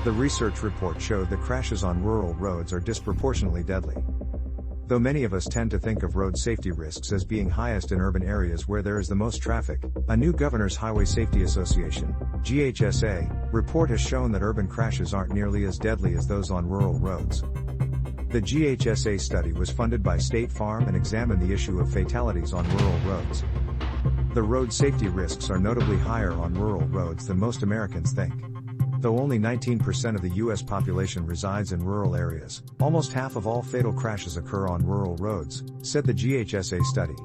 The research report showed that crashes on rural roads are disproportionately deadly. Though many of us tend to think of road safety risks as being highest in urban areas where there is the most traffic, a new Governor's Highway Safety Association, GHSA, report has shown that urban crashes aren't nearly as deadly as those on rural roads. The GHSA study was funded by State Farm and examined the issue of fatalities on rural roads. The road safety risks are notably higher on rural roads than most Americans think. Though only 19% of the U.S. population resides in rural areas, almost half of all fatal crashes occur on rural roads, said the GHSA study.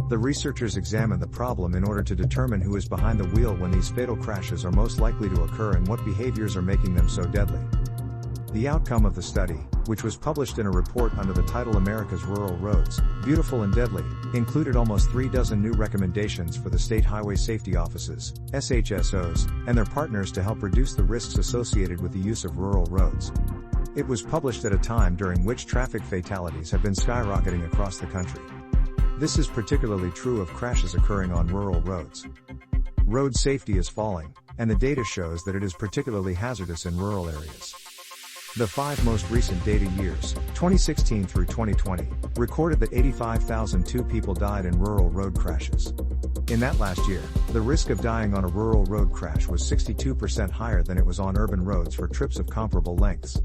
The researchers examined the problem in order to determine who is behind the wheel when these fatal crashes are most likely to occur and what behaviors are making them so deadly. The outcome of the study, which was published in a report under the title America's Rural Roads, Beautiful and Deadly, included almost 36 new recommendations for the state highway safety offices, SHSOs, and their partners to help reduce the risks associated with the use of rural roads. It was published at a time during which traffic fatalities have been skyrocketing across the country. This is particularly true of crashes occurring on rural roads. Road safety is falling, and the data shows that it is particularly hazardous in rural areas. The 5 most recent data years, 2016 through 2020, recorded that 85,002 people died in rural road crashes. In that last year, the risk of dying on a rural road crash was 62% higher than it was on urban roads for trips of comparable lengths.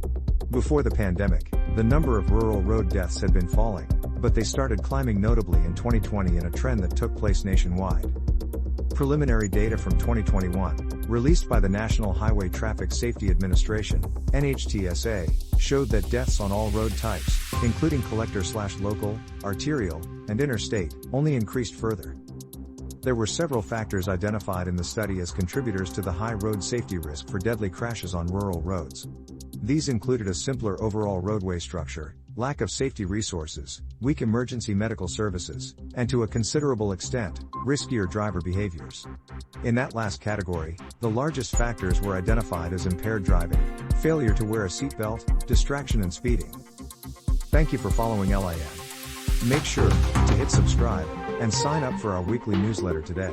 Before the pandemic, the number of rural road deaths had been falling, but they started climbing notably in 2020 in a trend that took place nationwide. Preliminary data from 2021, released by the National Highway Traffic Safety Administration, NHTSA, showed that deaths on all road types, including collector/local, arterial, and interstate, only increased further. There were several factors identified in the study as contributors to the high road safety risk for deadly crashes on rural roads. These included a simpler overall roadway structure, lack of safety resources, weak emergency medical services, and to a considerable extent, riskier driver behaviors. In that last category, the largest factors were identified as impaired driving, failure to wear a seatbelt, distraction and speeding. Thank you for following LIN. Make sure to hit subscribe and sign up for our weekly newsletter today.